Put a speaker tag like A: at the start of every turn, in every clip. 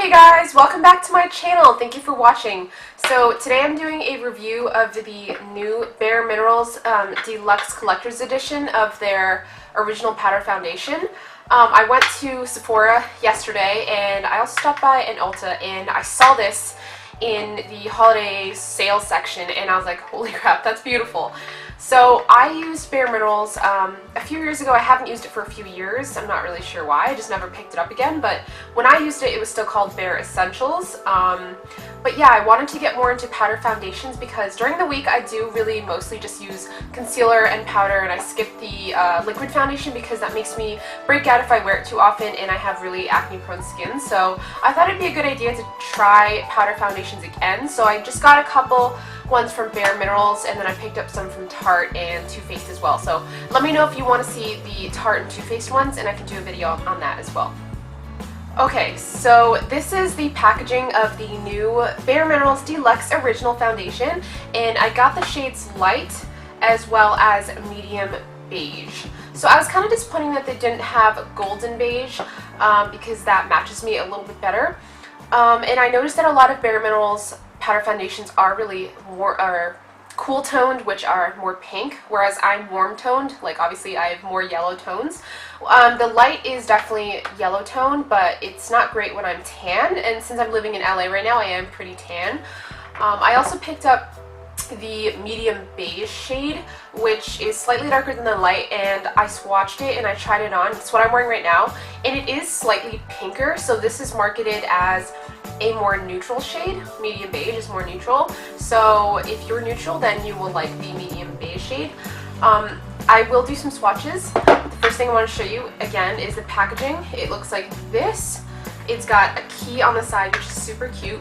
A: Hey guys, welcome back to my channel. Thank you for watching. So today I'm doing a review of the new BareMinerals Deluxe Collector's Edition of their original powder foundation. I went to Sephora yesterday and I also stopped by an Ulta and I saw this in the holiday sales section and I was like, holy crap, that's beautiful. So I used BareMinerals a few years ago. I haven't used it for a few years. I'm not really sure why. I just never picked it up again. But when I used it, it was still called Bare Essentials. But yeah, I wanted to get more into powder foundations because during the week I do really mostly just use concealer and powder, and I skip the liquid foundation because that makes me break out if I wear it too often and I have really acne prone skin. So I thought it'd be a good idea to try powder foundations again. So I just got a couple ones from BareMinerals, and then I picked up some from Tarte and Too Faced as well. So let me know if you want to see the Tarte and Too Faced ones, and I can do a video on that as well. Okay, so this is the packaging of the new BareMinerals Deluxe Original Foundation, and I got the shades Light as well as Medium Beige. So I was kind of disappointed that they didn't have Golden Beige because that matches me a little bit better. And I noticed that a lot of BareMinerals powder foundations are really more cool toned, which are more pink, whereas I'm warm toned. Like obviously I have more yellow tones. The Light is definitely yellow toned, but it's not great when I'm tan, and since I'm living in LA right now I am pretty tan. I also picked up the Medium Beige shade, which is slightly darker than the Light, and I swatched it and I tried it on. It's what I'm wearing right now, and it is slightly pinker, so this is marketed as a more neutral shade. Medium Beige is more neutral, so if you're neutral then you will like the Medium Beige shade. I will do some swatches. The first thing I want to show you again is the packaging. It looks like this. It's got a key on the side, which is super cute.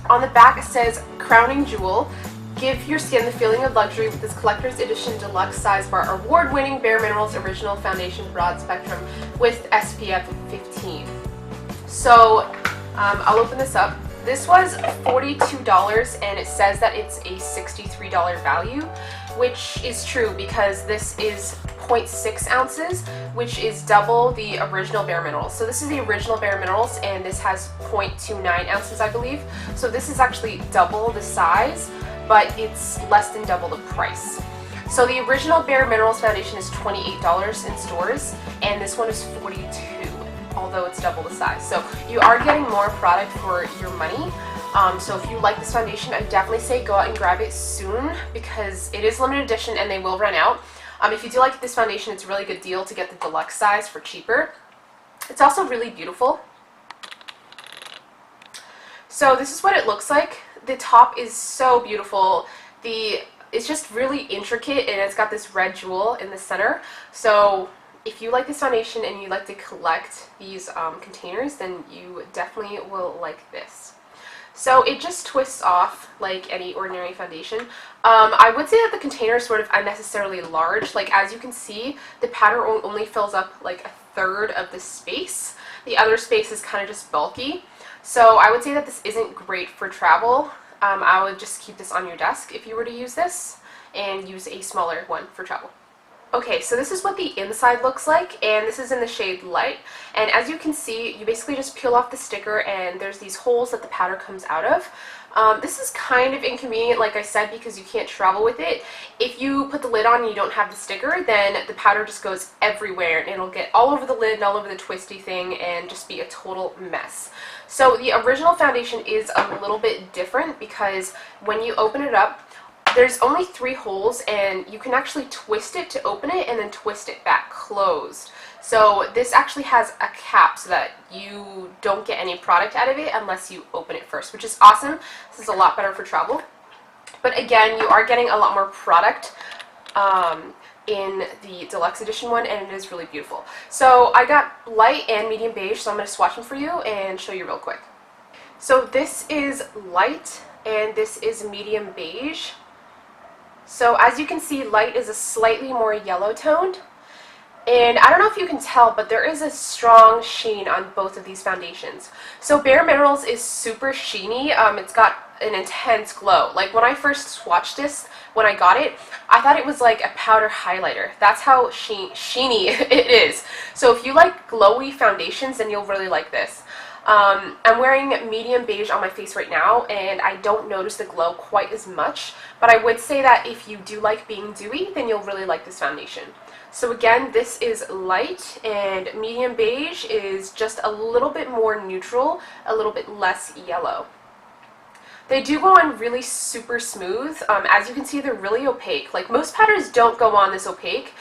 A: On the back it says crowning jewel. Give your skin the feeling of luxury with this collector's edition deluxe size bar award-winning BareMinerals original foundation broad spectrum with SPF 15. So I'll open this up. This was $42 and it says that it's a $63 value, which is true because this is 0.6 ounces, which is double the original BareMinerals. So this is the original BareMinerals and this has 0.29 ounces, I believe. So this is actually double the size, but it's less than double the price. So the original BareMinerals foundation is $28 in stores and this one is $42. Although it's double the size. So you are getting more product for your money. So if you like this foundation, I definitely say go out and grab it soon because it is limited edition and they will run out. If you do like this foundation, it's a really good deal to get the deluxe size for cheaper. It's also really beautiful. So this is what it looks like. The top is so beautiful. It's just really intricate and it's got this red jewel in the center. So if you like this foundation and you like to collect these containers, then you definitely will like this. So it just twists off like any ordinary foundation. I would say that the container is sort of unnecessarily large. Like as you can see, the powder only fills up like a third of the space. The other space is kind of just bulky. So I would say that this isn't great for travel. I would just keep this on your desk if you were to use this and use a smaller one for travel. Okay, so this is what the inside looks like, and this is in the shade Light. And as you can see, you basically just peel off the sticker and there's these holes that the powder comes out of. This is kind of inconvenient, like I said, because you can't travel with it. If you put the lid on and you don't have the sticker, then the powder just goes everywhere and it'll get all over the lid and all over the twisty thing and just be a total mess. So the original foundation is a little bit different because when you open it up, there's only 3 holes and you can actually twist it to open it and then twist it back closed. So this actually has a cap so that you don't get any product out of it unless you open it first, which is awesome. This is a lot better for travel. But again, you are getting a lot more product in the deluxe edition one, and it is really beautiful. So I got Light and Medium Beige, so I'm going to swatch them for you and show you real quick. So this is Light and this is Medium Beige. So as you can see, Light is a slightly more yellow toned, and I don't know if you can tell, but there is a strong sheen on both of these foundations. So BareMinerals is super sheeny. It's got an intense glow. Like when I first swatched this, when I got it, I thought it was like a powder highlighter. That's how sheeny it is. So if you like glowy foundations, then you'll really like this. I'm wearing medium beige on my face right now, and I don't notice the glow quite as much, but I would say that if you do like being dewy, then you'll really like this foundation. So again, this is light, and medium beige is just a little bit more neutral, a little bit less yellow. They do go on really super smooth. As you can see, they're really opaque. Like, most powders don't go on this opaque.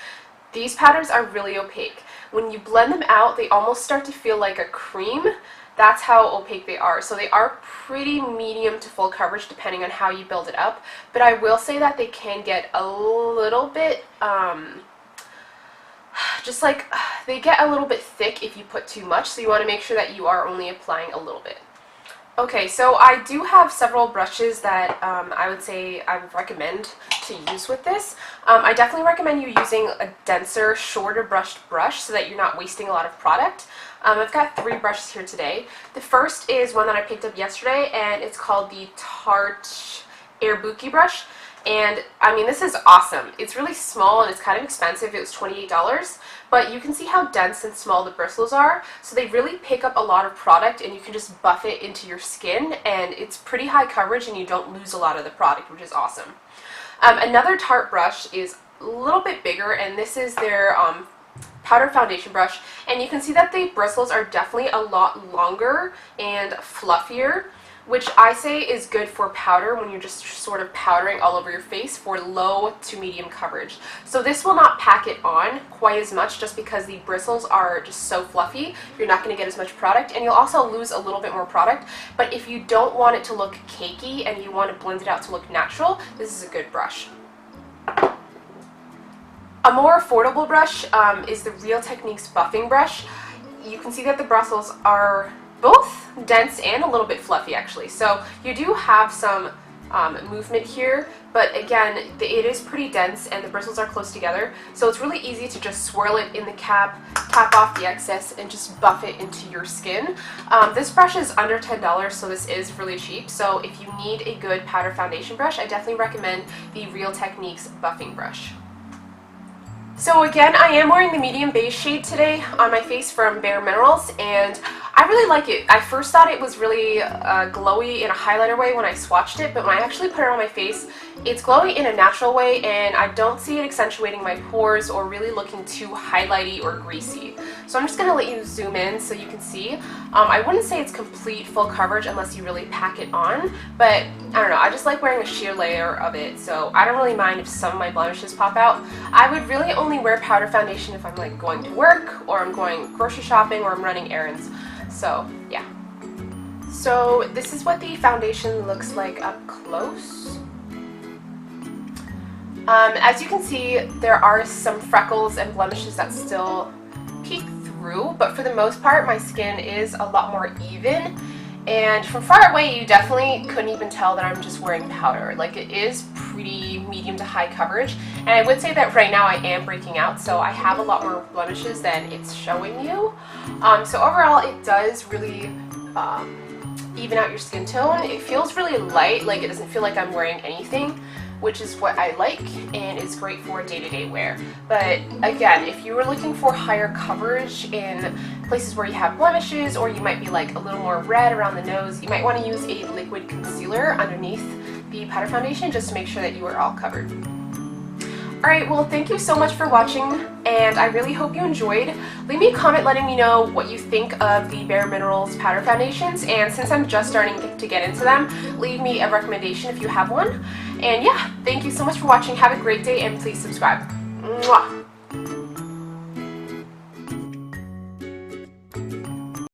A: These powders are really opaque. When you blend them out, they almost start to feel like a cream. That's how opaque they are. So they are pretty medium to full coverage depending on how you build it up. But I will say that they can get a little bit, they get a little bit thick if you put too much. So you want to make sure that you are only applying a little bit. Okay, so I do have several brushes that I would recommend to use with this. I definitely recommend you using a denser, shorter brushed brush so that you're not wasting a lot of product. I've got 3 brushes here today. The first is one that I picked up yesterday, and it's called the Tarte airbuki brush. And I mean, this is awesome. It's really small and it's kind of expensive. It was $28, but you can see how dense and small the bristles are. So they really pick up a lot of product, and you can just buff it into your skin, and it's pretty high coverage and you don't lose a lot of the product, which is awesome. Another Tarte brush is a little bit bigger, and this is their powder foundation brush, and you can see that the bristles are definitely a lot longer and fluffier, which I say is good for powder when you're just sort of powdering all over your face for low to medium coverage. So this will not pack it on quite as much just because the bristles are just so fluffy. You're not going to get as much product, and you'll also lose a little bit more product. But if you don't want it to look cakey and you want to blend it out to look natural, this is a good brush. A more affordable brush is the Real Techniques buffing brush. You can see that the bristles are both dense and a little bit fluffy, actually. So you do have some movement here, but again, it is pretty dense and the bristles are close together. So it's really easy to just swirl it in the cap, tap off the excess, and just buff it into your skin. This brush is under $10, so this is really cheap. So if you need a good powder foundation brush, I definitely recommend the Real Techniques buffing brush. So again, I am wearing the medium beige shade today on my face from BareMinerals, and I really like it. I first thought it was really glowy in a highlighter way when I swatched it, but when I actually put it on my face, it's glowy in a natural way, and I don't see it accentuating my pores or really looking too highlighty or greasy. So I'm just going to let you zoom in so you can see. I wouldn't say it's complete full coverage unless you really pack it on, but I don't know, I just like wearing a sheer layer of it, so I don't really mind if some of my blemishes pop out. I would really only wear powder foundation if I'm like going to work, or I'm going grocery shopping, or I'm running errands. So yeah. So this is what the foundation looks like up close. As you can see, there are some freckles and blemishes that still peek through, but for the most part my skin is a lot more even, and from far away you definitely couldn't even tell that I'm just wearing powder. Like, it is pretty medium to high coverage, and I would say that right now I am breaking out, so I have a lot more blemishes than it's showing you. So overall it does really even out your skin tone. It feels really light, like it doesn't feel like I'm wearing anything, which is what I like and is great for day-to-day wear. But again, if you were looking for higher coverage in places where you have blemishes, or you might be like a little more red around the nose, you might want to use a liquid concealer underneath the powder foundation just to make sure that you are all covered. Alright, well, thank you so much for watching, and I really hope you enjoyed. Leave me a comment letting me know what you think of the BareMinerals powder foundations, and since I'm just starting to get into them, leave me a recommendation if you have one. And yeah, thank you so much for watching. Have a great day, and please subscribe. Mwah!